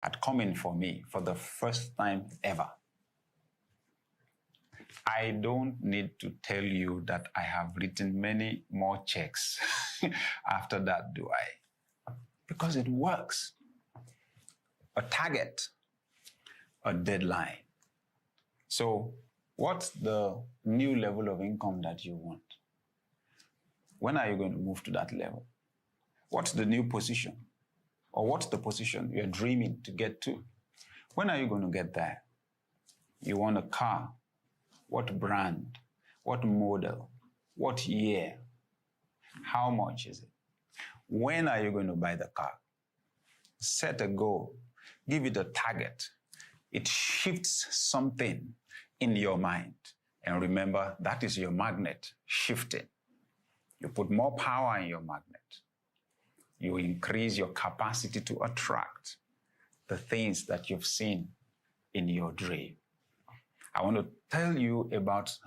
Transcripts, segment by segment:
had come in for me for the first time ever. I don't need to tell you that I have written many more checks after that, do I? Because it works. A target, a deadline. So what's the new level of income that you want? When are you going to move to that level? What's the new position? Or what's the position you're dreaming to get to? When are you going to get there? You want a car. What brand? What model? What year? How much is it? When are you going to buy the car? Set a goal. Give it a target. It shifts something in your mind. And remember, that is your magnet shifting. You put more power in your magnet. You increase your capacity to attract the things that you've seen in your dream. I want to tell you about...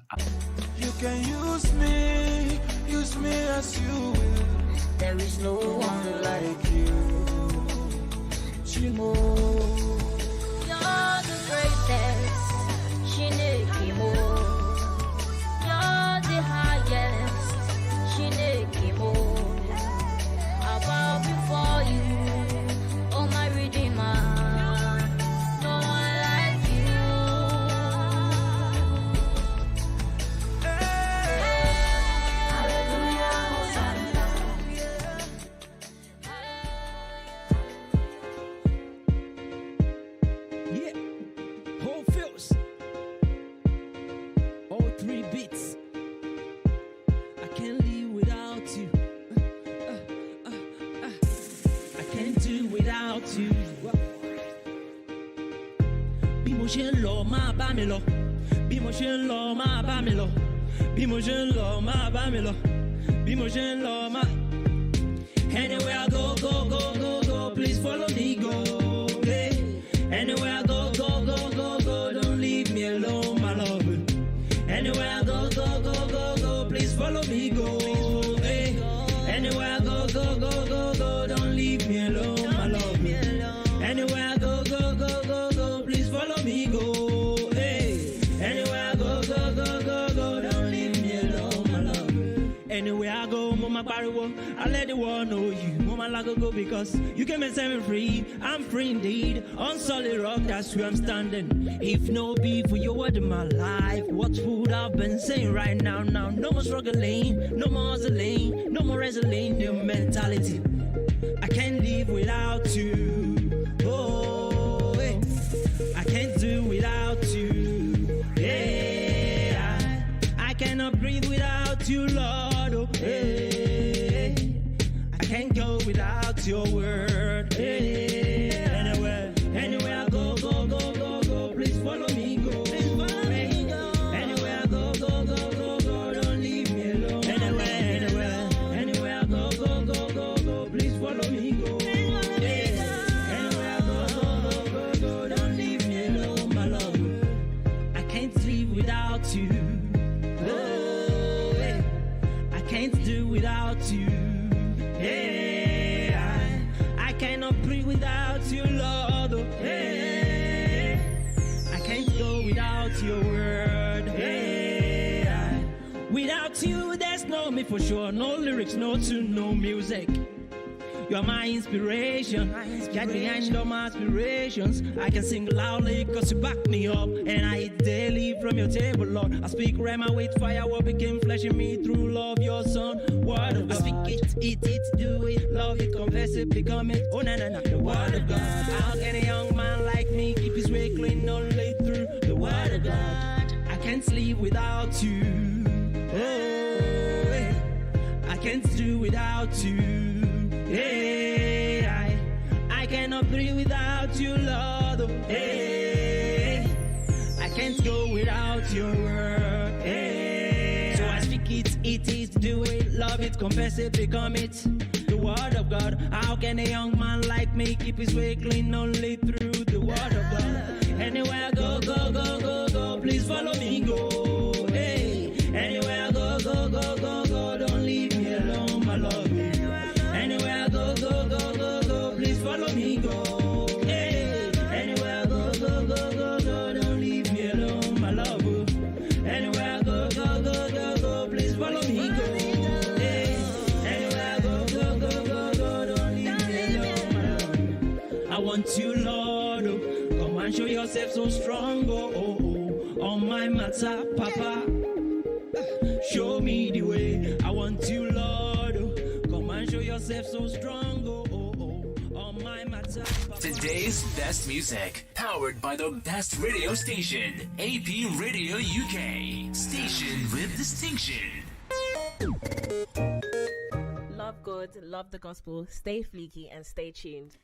You can use me as you will. There is no one like you. Chimo. You're the greatest, Shinekimo. You're the highest, Shinekimo. I bow before you, oh my Redeemer. No one like you. Hallelujah, Hosanna. Yeah, whole feels. All 3 beats. I can't live without you. I can't do without you. Bí mo ṣe ń lọ máa bá mi lọ. Bí mo ṣe ń lọ máa bá mi lọ. Bí mo ṣe ń lọ máa bá mi lọ. Bí mo ṣe ń lọ máa. Anywhere I go, go, go, go, go, please follow me, go. Hey. Anywhere I go, go, go, go, go, don't leave me alone, my love. Anywhere I go, go, go, go, go, please follow me, go. Hey. Anywhere I go, go, go, go, go, don't leave me alone, my love. Anywhere I go, go, go, go, go, please follow me, go. Hey. Anywhere I go, go, go, go, go, don't leave me alone, my love. Anywhere I go, mama pariwo, I let the world know you. Mama lago go because you came and set me free. I'm free indeed, on solid rock, that's where I'm standing. If no be for your word in my life, what would I've been saying right now? Now, no more struggling, no more hustling, no more wrestling, new mentality. I can't live without you. Oh, hey. I can't do without you. Yeah, I cannot breathe without you, Lord. Oh, hey. I can't go without your word. Hey. Anywhere I go, go, go, go, go, please follow me, go. Anywhere I go, go, go, go, go, don't leave me alone. Anywhere I go, go, go, go, go, please follow me, go. Anywhere I go, go, go, go, don't leave me alone, my love. I can't live without you. Oh, hey. I can't do without you. Hey, I cannot breathe without you, Lord. Oh, hey, I can't go without your word. Hey, without you, there's no me for sure. No lyrics, no tune, no music. You're my inspiration. Get behind all my aspirations. I can sing loudly cause you back me up. And I eat daily from your table, Lord. I speak rhema with fire, what became flesh in me through love, your son. Word of God. I speak it, eat it, do it, love it, confess it, become it. Oh, na na na, the word of God. How can a young man like me keep his way clean only through the word of God? I can't sleep without you. Oh, I can't do without you. Hey, I cannot breathe without you, Lord. Oh, hey, I can't go without your word. Hey, so I speak it, eat it, do it, love it, confess it, become it. The word of God. How can a young man like me keep his way clean only through the word of God? Anywhere I go, go, go, go, go, please follow me, go. Hey, anywhere I go, go, go, go, go, don't leave me alone, my love. Anywhere I go, go, go, go, go, please follow me, go. Hey, want you, Lord. Oh, come and show yourself so strong. On my matter, Papa. Show me the way. I want you, Lord. Oh, come and show yourself so strong. On my matter, Papa. Today's best music, powered by the best radio station, AP Radio UK. Station with distinction. Love God, love the gospel, stay fleeky and stay tuned.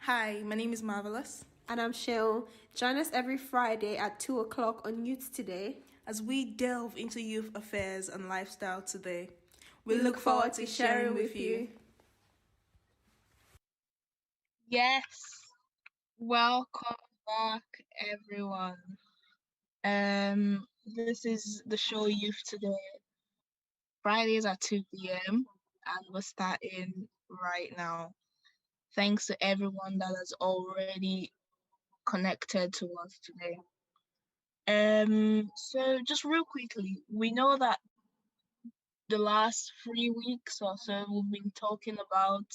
Hi, my name is Marvellous. And I'm Seun. Join us every Friday at 2 o'clock on Youth Today as we delve into youth affairs and lifestyle today. We look forward to sharing with you. Yes, welcome back, everyone. This is the show Youth Today. Fridays at 2 p.m. and we're starting right now. Thanks to everyone that has already connected to us today. So just real quickly, we know that the last 3 weeks or so we've been talking about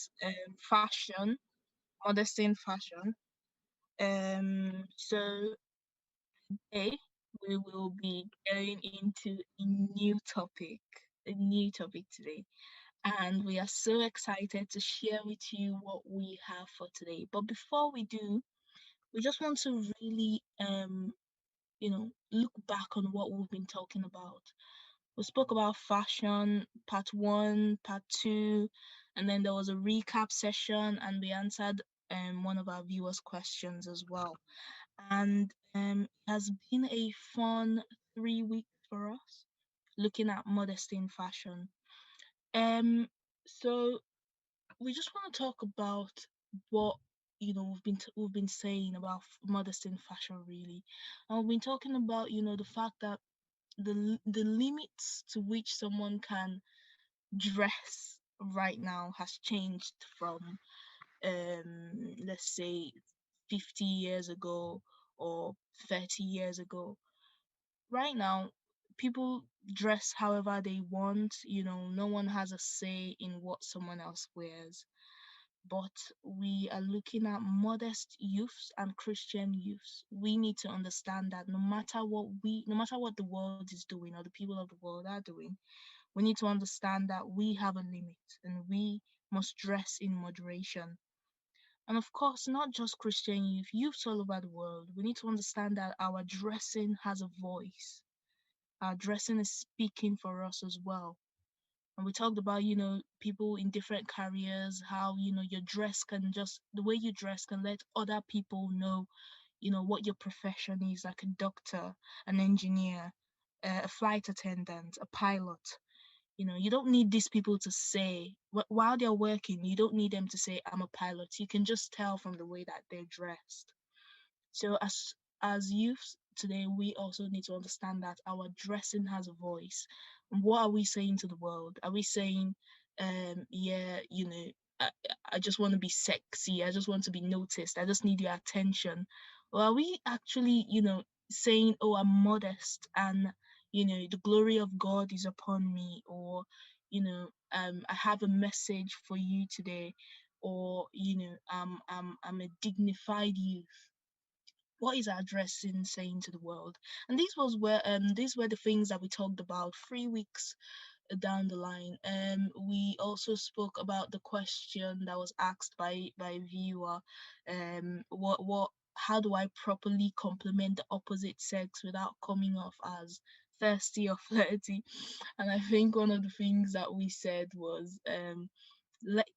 fashion, modesty fashion. So today we will be going into a new topic today. And we are so excited to share with you what we have for today. But before we do, we just want to really, look back on what we've been talking about. We spoke about fashion, part 1, part 2, and then there was a recap session, and we answered one of our viewers' questions as well. And it has been a fun 3 weeks for us, looking at modesty in fashion. So we just want to talk about what we've been saying about modesty in fashion, really, and we've been talking about the fact that the limits to which someone can dress right now has changed from let's say 50 years ago or 30 years ago. Right now, people dress however they want. No one has a say in what someone else wears. But we are looking at modest youths and Christian youths. We need to understand that no matter what the world is doing or the people of the world are doing, we need to understand that we have a limit and we must dress in moderation. And of course, not just Christian youths all over the world. We need to understand that our dressing has a voice. Our dressing is speaking for us as well. And we talked about, people in different careers, how, your dress the way you dress can let other people know, what your profession is, like a doctor, an engineer, a flight attendant, a pilot. You don't need these people to say, while they're working, you don't need them to say, I'm a pilot. You can just tell from the way that they're dressed. So as youths today, we also need to understand that our dressing has a voice. And what are we saying to the world? Are we saying, I just want to be sexy, I just want to be noticed, I just need your attention? Or are we actually, saying, oh, I'm modest and, the glory of God is upon me, or, I have a message for you today, or, I'm a dignified youth? What is our dressing saying to the world? And these were the things that we talked about 3 weeks down the line. We also spoke about the question that was asked by a viewer. How do I properly compliment the opposite sex without coming off as thirsty or flirty? And I think one of the things that we said was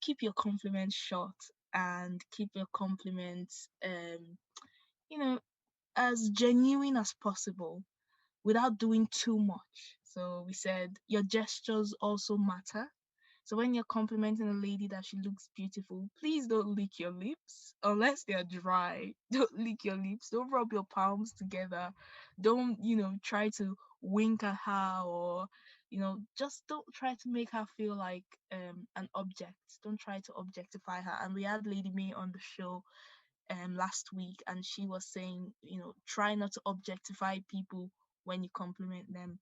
keep your compliments short and keep your compliments as genuine as possible without doing too much. So we said your gestures also matter. So when you're complimenting a lady that she looks beautiful, please don't lick your lips unless they're dry. Don't lick your lips. Don't rub your palms together. Don't, try to wink at her, or, just don't try to make her feel like an object. Don't try to objectify her. And we had Lady May on the show last week, and she was saying, try not to objectify people when you compliment them.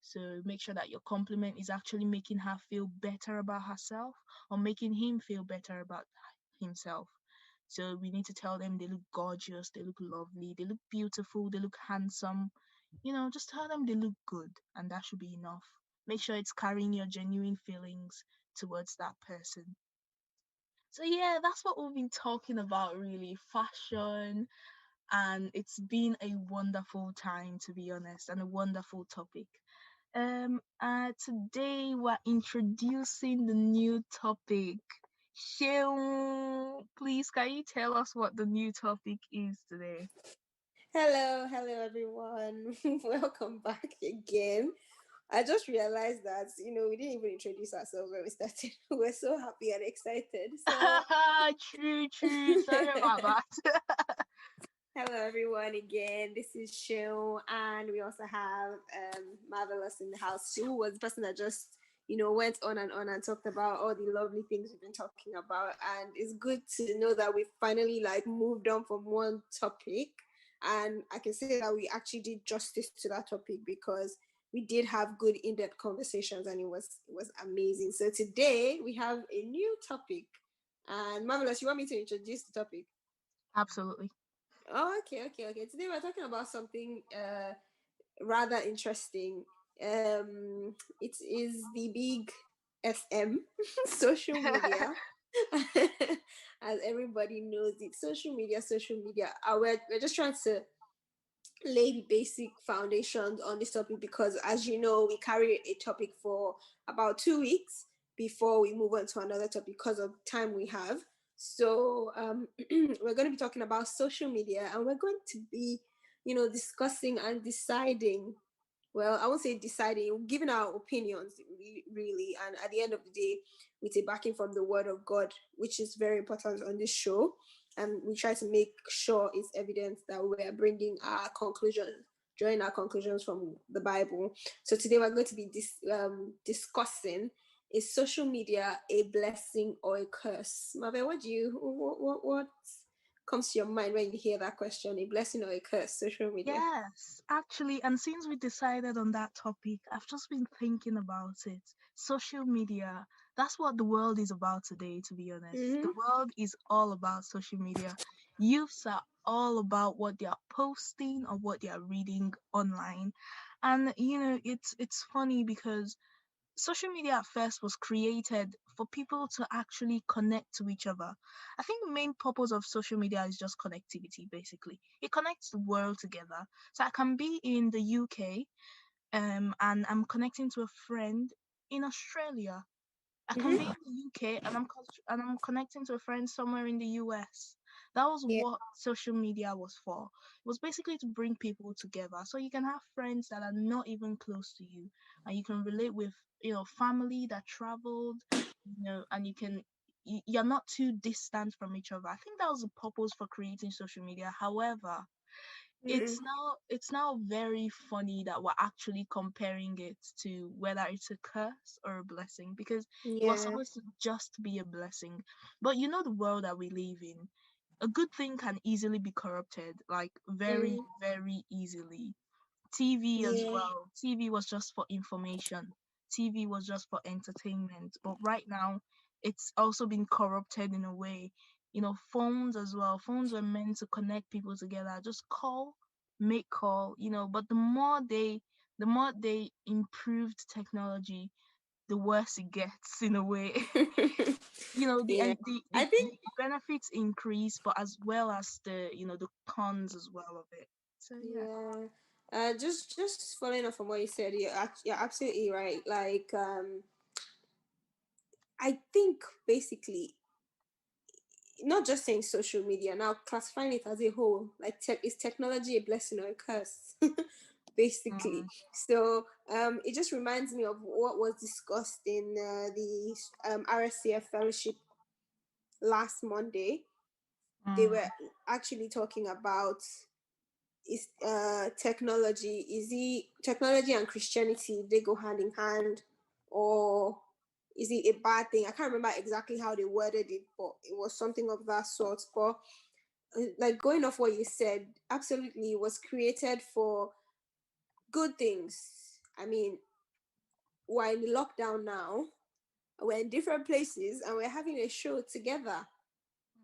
So make sure that your compliment is actually making her feel better about herself or making him feel better about himself. So we need to tell them they look gorgeous, they look lovely, they look beautiful, they look handsome. Just tell them they look good, and that should be enough. Make sure it's carrying your genuine feelings towards that person. So yeah, that's what we've been talking about, really, fashion, and it's been a wonderful time, to be honest, and a wonderful topic. Today we're introducing the new topic. Sheung, please, can you tell us what the new topic is today? Hello everyone. Welcome back again. I just realized that we didn't even introduce ourselves when we started. We're so happy and excited. So True. Sorry about that. hello everyone again. This is Shil, and we also have Marvellous in the house. Who was the person that just went on and talked about all the lovely things we've been talking about. And it's good to know that we finally moved on from one topic, and I can say that we actually did justice to that topic because we did have good in-depth conversations, and it was amazing. So today we have a new topic, and Marvelous, you want me to introduce the topic? Absolutely. Oh, okay. Today we're talking about something rather interesting. It is the big SM, social media. As everybody knows it, social media. We're just trying to lay the basic foundations on this topic because, as you know, we carry a topic for about 2 weeks before we move on to another topic because of time we have. So we're going to be talking about social media, and we're going to be, discussing and deciding. Well, I won't say deciding, giving our opinions, really, and at the end of the day, with a backing from the Word of God, which is very important on this show. And we try to make sure it's evident that we're bringing our conclusions, drawing our conclusions from the Bible. So today we're going to be discussing: is social media a blessing or a curse? Marvel, what comes to your mind when you hear that question? A blessing or a curse? Social media. Yes, actually, and since we decided on that topic, I've just been thinking about it. Social media, that's what the world is about today, to be honest. The world is all about social media. Youths are all about what they are posting or what they are reading online. And it's funny because social media at first was created for people to actually connect to each other. I think the main purpose of social media is just connectivity, basically. It connects the world together. So I can be in the UK, and I'm connecting to a friend in Australia. I can be in the UK, and I'm connecting to a friend somewhere in the US. That was Yeah. what social media was for. It was basically to bring people together. So you can have friends that are not even close to you, and you can relate with family that traveled, and you're not too distant from each other. I think that was the purpose for creating social media. However, it's now very funny that we're actually comparing it to whether it's a curse or a blessing, because it was Yeah. supposed to just be a blessing. But the world that we live in, a good thing can easily be corrupted, like very, very easily. TV as Yeah. well. TV was just for information. TV was just for entertainment. But right now, it's also been corrupted in a way. Phones as well. Phones were meant to connect people together. Just call, make call. But the more they improved technology, the worse it gets in a way. The Yeah. and I the think benefits increase, but as well as the cons as well of it. So yeah. yeah. Just following up from what you said, you're absolutely right. I think basically not just saying social media, now classifying it as a whole, is technology a blessing or a curse? Basically. Mm, So it just reminds me of what was discussed in the RSCF fellowship last Monday. They were mm, actually talking about is technology and Christianity, they go hand in hand, or is it a bad thing? I can't remember exactly how they worded it, but it was something of that sort. But like, going off what you said, absolutely, it was created for good things. I mean, we're in the lockdown now, we're in different places, and we're having a show together,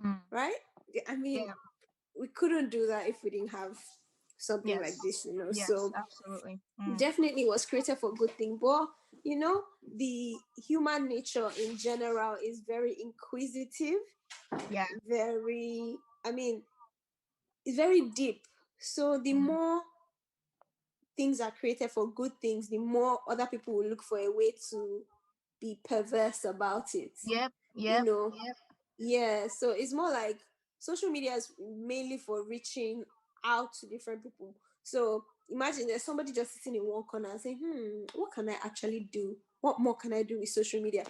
mm. right? I mean, Yeah. we couldn't do that if we didn't have something like Yes. this, you know. Yes. So Absolutely. definitely was created for good thing, but you know, the human nature in general is very inquisitive, Yeah. very, I mean, it's very deep. So the Mm. more things are created for good things, the more other people will look for a way to be perverse about it. Yep. You Yep. know, Yep. yeah. So it's more like social media is mainly for reaching out to different people. So imagine there's somebody just sitting in one corner and saying, what can I actually do? What more can I do with social media?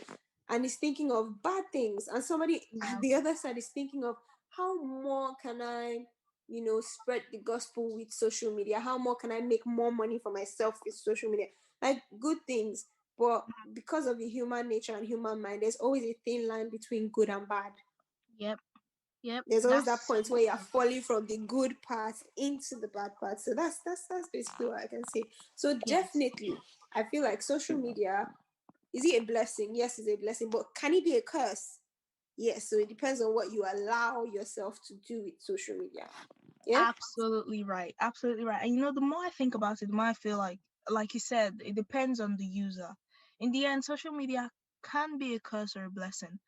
And he's thinking of bad things. And somebody Yeah. at the other side is thinking of how more can I, you know, spread the gospel with social media? How more can I make more money for myself with social media? Like good things. But because of the human nature and human mind, there's always a thin line between good and bad. Yep. Yep. There's always that That's point where you're falling from the good part into the bad part. So that's basically what I can say. So yes. definitely, I feel like social media, is it a blessing? Yes, it's a blessing. But can it be a curse? Yes. So it depends on what you allow yourself to do with social media. Yeah. Absolutely right. Absolutely right. And the more I think about it, the more I feel like you said, it depends on the user. In the end, social media can be a curse or a blessing.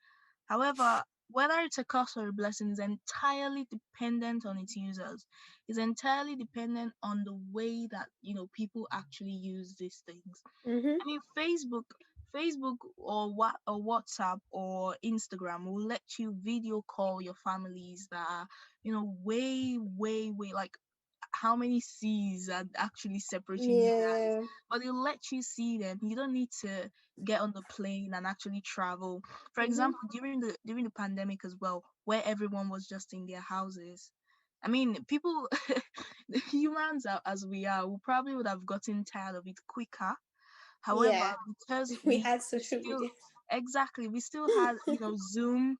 However, whether it's a curse or a blessing is entirely dependent on its users. Is entirely dependent on the way that people actually use these things. Mm-hmm. I mean, Facebook or WhatsApp or Instagram will let you video call your families that are, way, way, way, like how many seas are actually separating you guys, Yeah. but they'll let you see them. You don't need to get on the plane and actually travel. For Mm-hmm. example, during the pandemic as well, where everyone was just in their houses. I mean, people, the humans as we are, we probably would have gotten tired of it quicker. However, Yeah. because We we had we social still media. exactly we still had Zoom.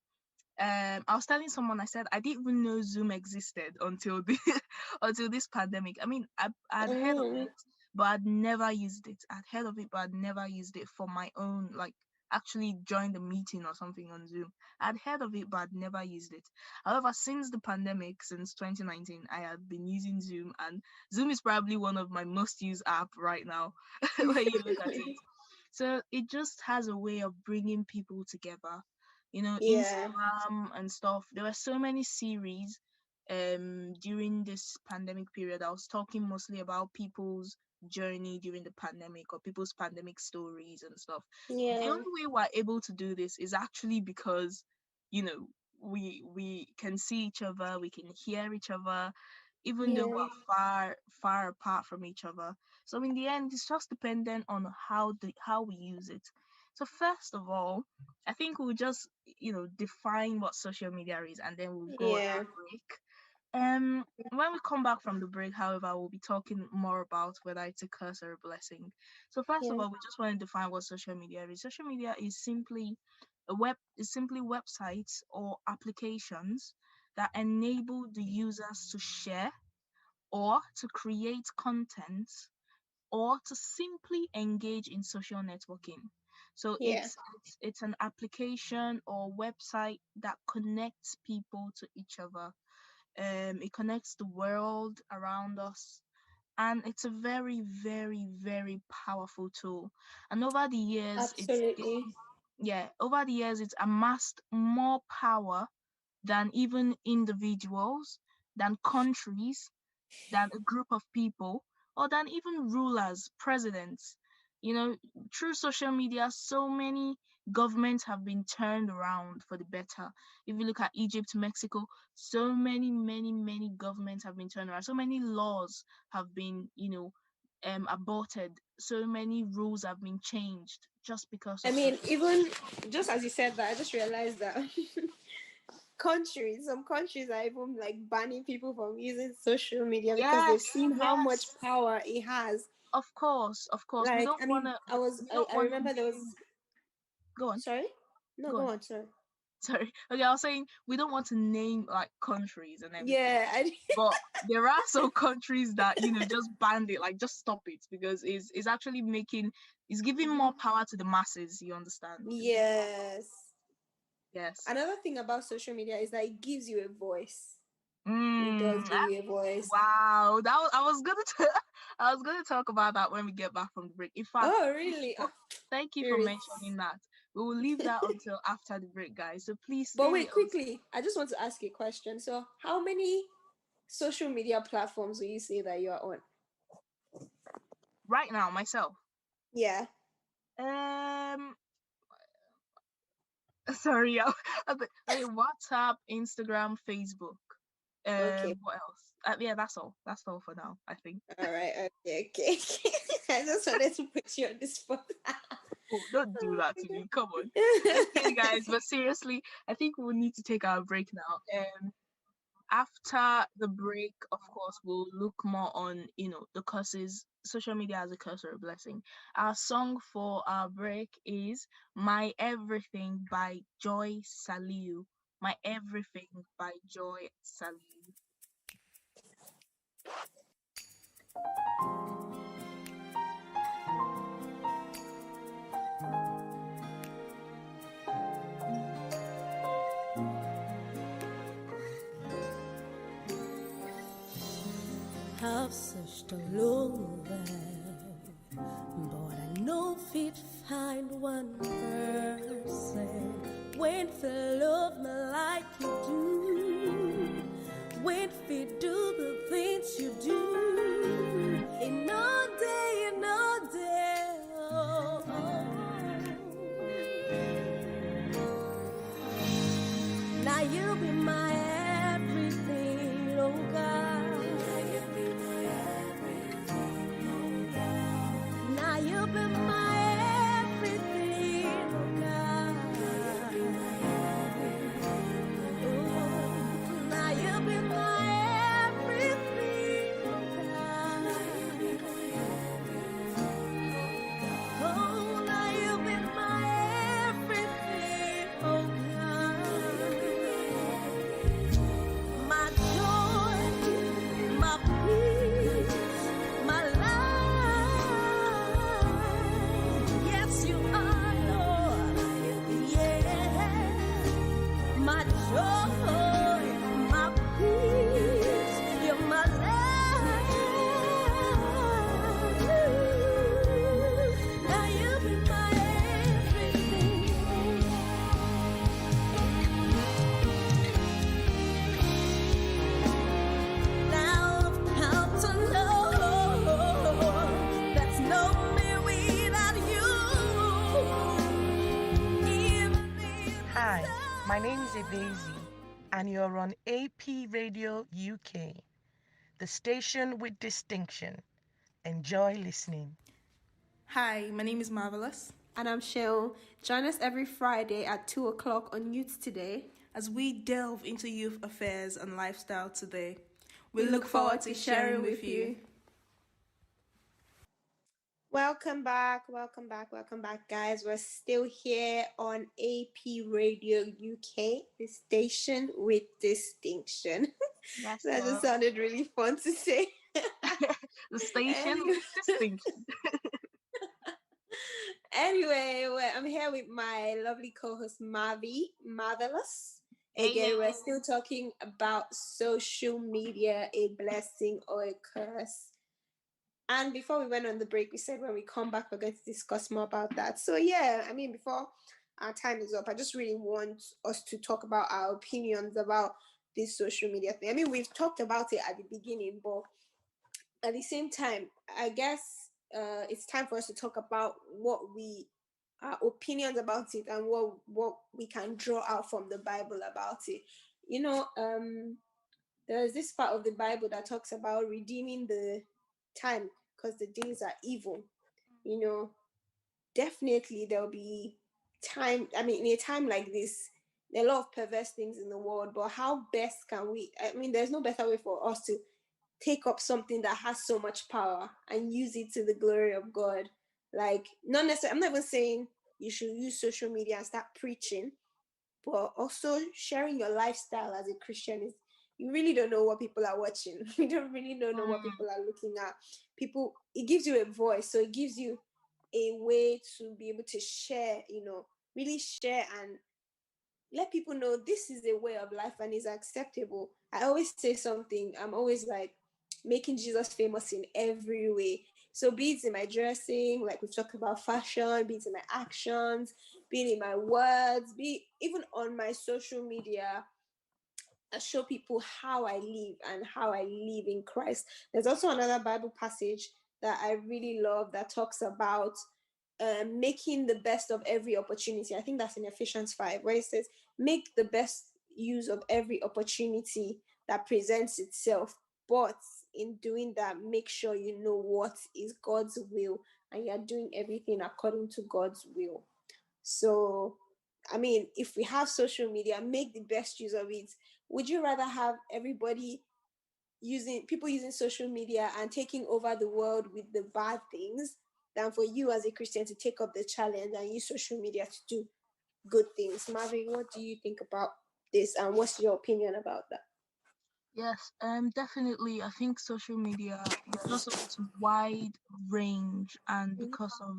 I was telling someone, I said I didn't even know Zoom existed until the until this pandemic. I mean, I'd heard of Mm. it, but I'd never used it. I'd heard of it, but I'd never used it for my own, like actually join the meeting or something on Zoom. I'd heard of it, but I'd never used it. However, since the pandemic, since 2019, I have been using Zoom, and Zoom is probably one of my most used app right now when you look at it. So it just has a way of bringing people together. Yeah. Instagram and stuff. There were so many series during this pandemic period. I was talking mostly about people's journey during the pandemic or people's pandemic stories and stuff. The Yeah. only way we're able to do this is actually because, you know, we can see each other, we can hear each other, even though Yeah. we're far apart from each other. So in the end, it's just dependent on how we use it. So first of all, I think we'll just define what social media is, and then we'll go on Yeah. our break. When we come back from the break, however, we'll be talking more about whether it's a curse or a blessing. So first of Yeah. all, we just want to define what social media is. Social media is simply websites or applications that enable the users to share or to create content or to simply engage in social networking. So Yeah. it's an application or website that connects people to each other. It connects the world around us, and it's a very, very, very powerful tool. And over the years, Absolutely. over the years, it's amassed more power than even individuals, than countries, than a group of people, or than even rulers, presidents. Through social media, so many governments have been turned around for the better. If you look at Egypt, Mexico, so many, many, many governments have been turned around. So many laws have been, aborted. So many rules have been changed just because I of mean, social even just as you said that, I just realized that some countries are even like banning people from using social media because they've Yes, seen how much yes. power it has. Of course, of course. We Like, don't I mean, wanna we I, don't I wanna remember there was, name go on, sorry? No, go go on. on, sorry. Sorry. Okay, I was saying we don't want to name like countries and everything, Yeah, but there are some countries that just banned it, like just stop it because it's actually it's giving more power to the masses. You understand? It's giving more. yes. Yes. Another thing about social media is that it gives you a voice. It does give you a voice. Wow, I was gonna talk about that when we get back from the break. In fact, Oh, really? thank you for mentioning that. We will leave that until after the break, guys. So please stay But with wait, us. quickly, I just want to ask you a question. So, how many social media platforms will you say that you are on? Right now, myself. Yeah. Sorry, WhatsApp, Instagram, Facebook. Okay. What else? Yeah, that's all. That's all for now, I think. All right. Okay. I just wanted to put you on the spot. Oh, don't do that to me. Come on. Okay, guys, but seriously, I think we'll need to take our break now. After the break, of course, we'll look more on, the curses, social media as a curse or a blessing. Our song for our break is My Everything by Joy Saliu. My Everything by Joy Saliu. I've searched all over, but I know fit find one person when fit love me like you do, when fit do the things you do, in all day, in all day. Oh, Now you be my everything, oh God. Now you be my everything, oh God. Now you be my everything, oh God. Oh, now you be my everything, oh God. My joy, my peace, my life. Yes, you are, Lord. Yeah. My joy, my peace, you're my life. Now you be my everything. Now I've come to know that's no me without you. Hi, my name is Ebezi, and you're on AP Radio UK, the station with distinction. Enjoy listening. Hi, my name is Marvellous. And I'm Seun. Join us every Friday at 2 o'clock on Youth Today as we delve into youth affairs and lifestyle today. We look forward to sharing with you. Welcome back, guys. We're still here on AP Radio UK, the station with distinction. Yes, That just sounded really fun to say. The station with distinction. Anyway, I'm here with my lovely co-host Marvellous. Again, we're still talking about social media, a blessing or a curse. And before we went on the break, we said when we come back, we're going to discuss more about that. So yeah, I mean, before our time is up, I just really want us to talk about our opinions about this social media thing. I mean, we've talked about it at the beginning, but at the same time, I guess it's time for us to talk about our opinions about it and what we can draw out from the Bible about it. There's this part of the Bible that talks about redeeming the time because the days are evil. Definitely there'll be time. I mean, in a time like this, there are a lot of perverse things in the world, but how best can we? I mean, there's no better way for us to take up something that has so much power and use it to the glory of God. Like, not necessarily, I'm not even saying you should use social media and start preaching, but also sharing your lifestyle as a Christian is, you really don't know what people are watching. You don't really know what people are looking at. It gives you a voice. So it gives you a way to be able to share, really share and let people know this is a way of life and is acceptable. I always say something. I'm always like making Jesus famous in every way. So be it in my dressing, like we've talked about fashion, be it in my actions, be it in my words, be even on my social media, I show people how I live and how I live in Christ. There's also another Bible passage that I really love that talks about making the best of every opportunity. I think that's in Ephesians 5, where it says, make the best use of every opportunity that presents itself. But in doing that, make sure you know what is God's will and you're doing everything according to God's will. So, I mean, if we have social media, make the best use of it. Would you rather have everybody using people using social media and taking over the world with the bad things than for you as a Christian to take up the challenge and use social media to do good things? Marvin, what do you think about this and what's your opinion about that? Yes, definitely. I think social media, because of its wide range and because of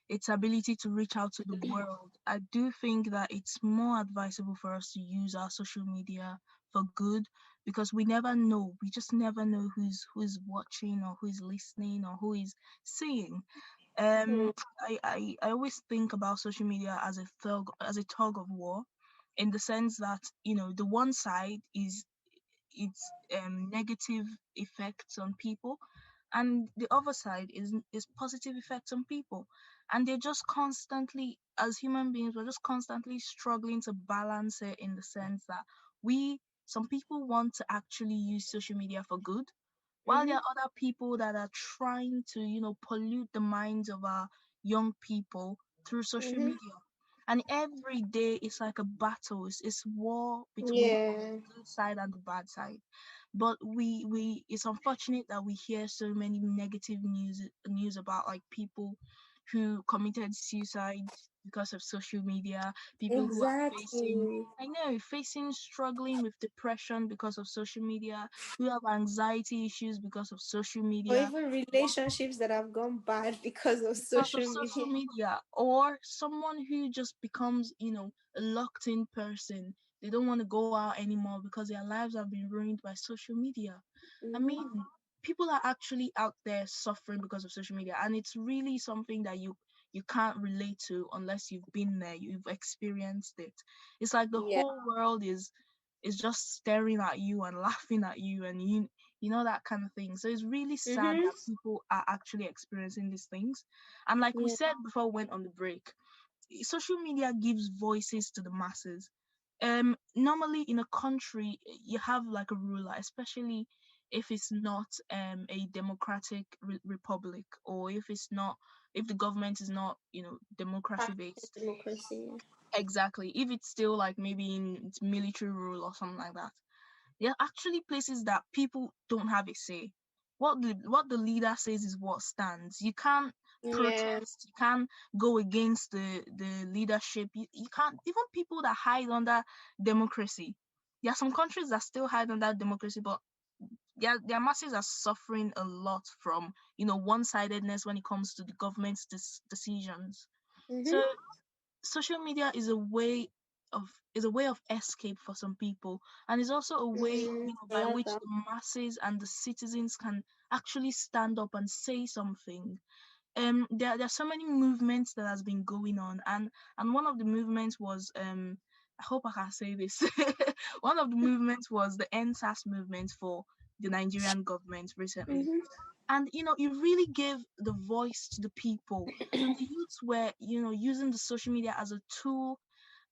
its ability to reach out to the world, I do think that it's more advisable for us to use our social media for good, because we never know. We just never know who's watching or who's listening or who is seeing. Um, I always think about social media as a tug of war, in the sense that, the one side is its negative effects on people, and the other side is positive effects on people, and they're just constantly, as human beings, we're just constantly struggling to balance it, in the sense that we some people want to actually use social media for good, while there are other people that are trying to, pollute the minds of our young people through social media. And every day it's like a battle. It's war between Yeah, the good side and the bad side. But we it's unfortunate that we hear so many negative news about, like, people who committed suicide because of social media, people who are facing exactly. I know facing struggling with depression because of social media, who have anxiety issues because of social Or media, even relationships that have gone bad because of because of social social media. media, or someone who just becomes, a locked in person. They don't want to go out anymore because their lives have been ruined by social media. I mean, people are actually out there suffering because of social media, and it's really something that you can't relate to unless you've been there, you've experienced it. It's like the Yeah. whole world is just staring at you and laughing at you, and that kind of thing. So it's really sad that people are actually experiencing these things. And like we Yeah. said before we went on the break, social media gives voices to the masses. Normally in a country, you have like a ruler, especially if it's not a democratic republic, or if the government is not, democracy Practice based. democracy. Exactly. If it's still like maybe in its military rule or something like that, there are actually places that people don't have a say. What the leader says is what stands. You can't Yeah. protest. You can't go against the leadership. You can't, even people that hide under democracy. There are some countries that still hide under democracy, but their masses are suffering a lot from, one-sidedness when it comes to the government's decisions. So social media of is a way of escape for some people, and is also a way, I by love which that. the masses and the citizens can actually stand up and say something. There are so many movements that has been going on, and one of the movements was, I hope I can say this. One of the movements was the NSAS movement for the Nigerian government recently. And it really gave the voice to the people, and the youths were, using the social media as a tool,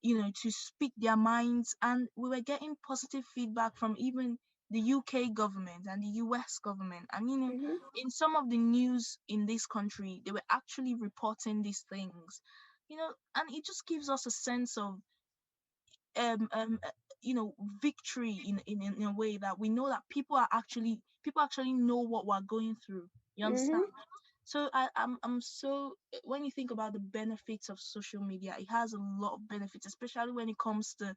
to speak their minds, and we were getting positive feedback from even the UK government and the US government. And in some of the news in this country, they were actually reporting these things, and it just gives us a sense of um um uh, victory, in a way that we know that people actually know what we're going through. You understand? So I'm so, when you think about the benefits of social media, it has a lot of benefits, especially when it comes to,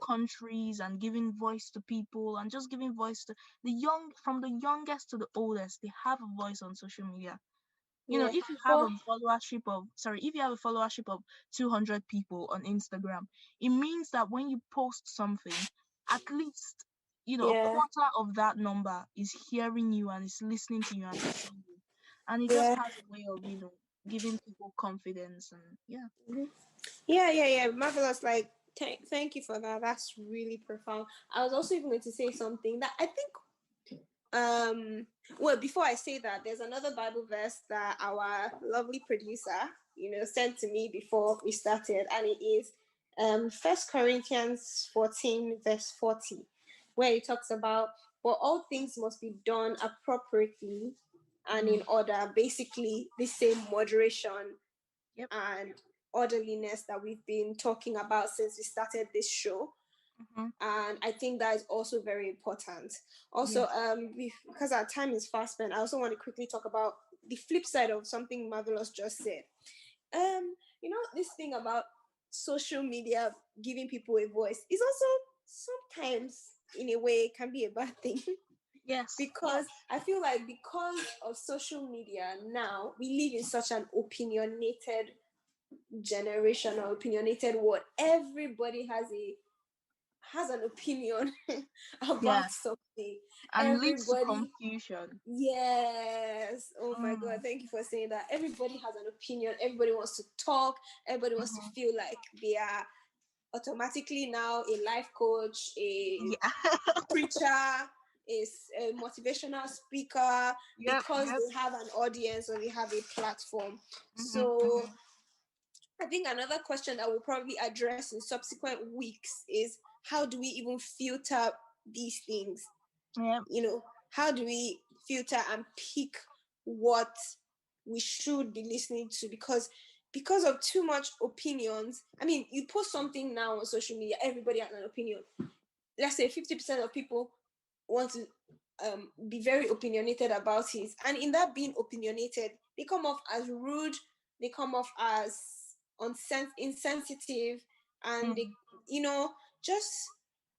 countries, and giving voice to people, and just giving voice to the young, from the youngest to the oldest. They have a voice on social media. You know, Yeah. if you have But a followership of, sorry, if you have a followership of 200 people on Instagram, it means that when you post something, at least, a yeah. quarter of that number is hearing you and is listening to you and seeing you. And it just Yeah. has a way of, giving people confidence. And yeah. Mhm. Yeah. Marvelous. Like, thank you for that. That's really profound. I was also even going to say something that I think well, before I say that, there's another Bible verse that our lovely producer, sent to me before we started, and it is 1 Corinthians 14 verse 40, where it talks about, but all things must be done appropriately and in order, basically the same moderation Yep. and orderliness that we've been talking about since we started this show. Mm-hmm. And I think that is also very important. Also, because our time is fast spent, I also want to quickly talk about the flip side of something Marvelous just said. This thing about social media giving people a voice is also sometimes, in a way, can be a bad thing. Yes. Because I feel like because of social media now, we live in such an opinionated generation or opinionated world. Everybody has an opinion Yeah. about something. And leads to Everybody, confusion. yes. Oh my God, Mm. thank you for saying that. Everybody has an opinion. Everybody wants to talk. Everybody wants to feel like they are automatically now a life coach, a Yeah. preacher, is a motivational speaker, Yep. because Yep. they have an audience or they have a platform. Mm-hmm. So I think another question that we'll probably address in subsequent weeks is, how do we even filter these things? Yep. How do we filter and pick what we should be listening to? Because of too much opinions. I mean, you post something now on social media, everybody has an opinion. Let's say 50% of people want to be very opinionated about it. And in that being opinionated, they come off as rude, they come off as insensitive, and they, just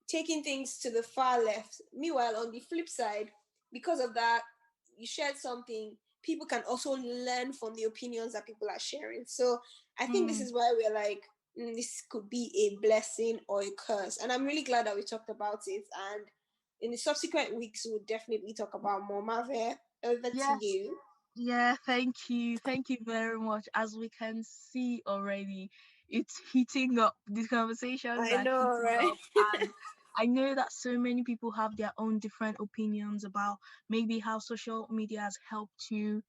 taking things to the far left. Meanwhile, on the flip side, because of that, you shared something, people can also learn from the opinions that people are sharing. So I think this is why we're like, this could be a blessing or a curse. And I'm really glad that we talked about it. And in the subsequent weeks, we'll definitely talk about more. Marvel, over to Yes. you. Yeah, thank you. Thank you very much. As we can see already, it's heating up. These conversations I are know, heating right? up. And I know that so many people have their own different opinions about maybe how social media has helped you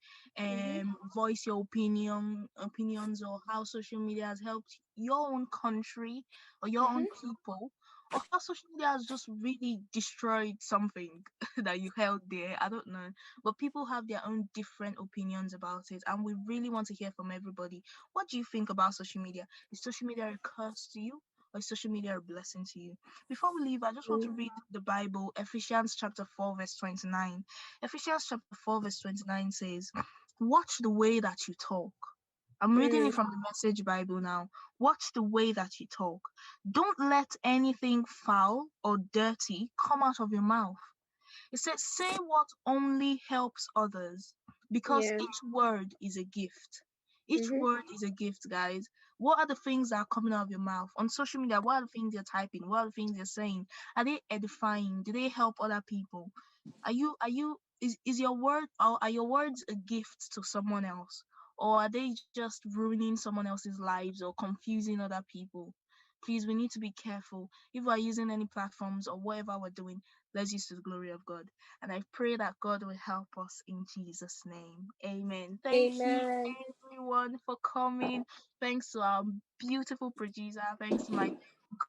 voice your opinions, or how social media has helped your own country or your own people, or how social media has just really destroyed something that you held there. I don't know. But people have their own different opinions about it, and we really want to hear from everybody. What do you think about social media? Is social media a curse to you, or is social media a blessing to you? Before we leave, I just want to read the Bible, Ephesians chapter 4, verse 29. Ephesians chapter 4, verse 29 says, watch the way that you talk. I'm reading it from the Message Bible now. Watch the way that you talk. Don't let anything foul or dirty come out of your mouth. It says, say what only helps others, because Yeah. each word is a gift. Each word is a gift, guys. What are the things that are coming out of your mouth? On social media, what are the things you're typing? What are the things you're saying? Are they edifying? Do they help other people? Is your word, or are your words a gift to someone else? Or are they just ruining someone else's lives or confusing other people? Please, we need to be careful. If we're using any platforms or whatever we're doing, let's use to the glory of God. And I pray that God will help us in Jesus' name. Amen. Thank you, Amen. everyone, for coming. Thanks to our beautiful producer. Thanks to my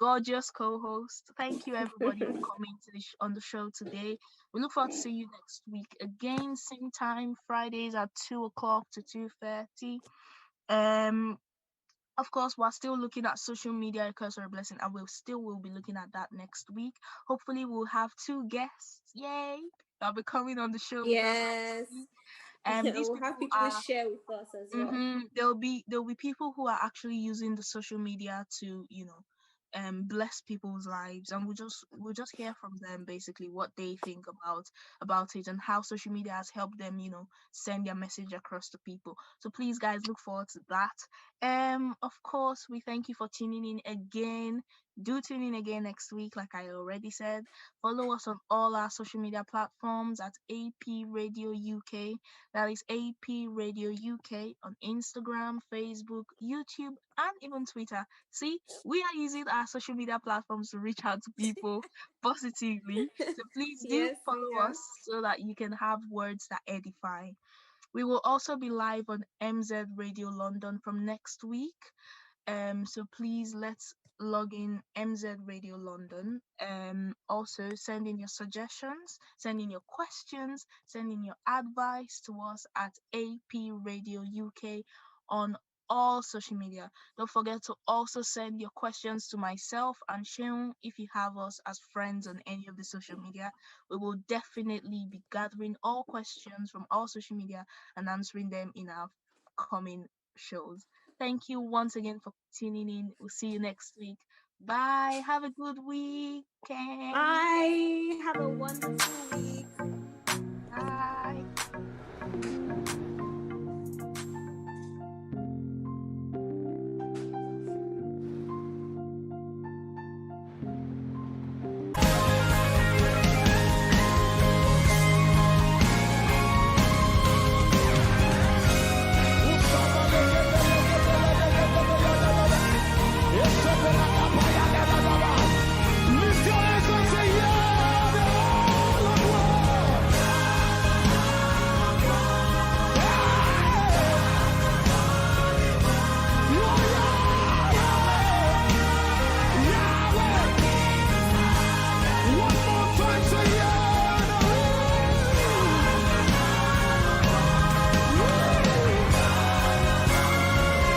gorgeous co-host. Thank you, everybody, for coming to on the show today. We look forward to see you next week again, same time, Fridays at 2 o'clock to 2:30. Um, of course, we're still looking at social media, a curse or a blessing, and will be looking at that next week. Hopefully, we'll have two guests. Yay! That'll be coming on the show with us next Yes. week. These We'll have people people to are share with us as well. there'll be people who are actually using the social media to bless people's lives, and we'll just hear from them basically what they think about it and how social media has helped them, send their message across to people. So please, guys, look forward to that. Of course, we thank you for tuning in again. Do tune in again next week, like I already said. Follow us on all our social media platforms at AP Radio UK. That is AP Radio UK on Instagram, Facebook, YouTube, and even Twitter. See, we are using our social media platforms to reach out to people positively. So please do Yes, we follow are. us so that you can have words that edify. We will also be live on MZ Radio London from next week. So please let's log in MZ Radio London. Also send in your suggestions, send in your questions, send in your advice to us at AP Radio UK on all social media. Don't forget to also send your questions to myself and Seun if you have us as friends on any of the social media. We will definitely be gathering all questions from all social media and answering them in our coming shows. Thank you once again for tuning in. We'll see you next week. Bye. Have a good weekend. Bye. Have a wonderful week.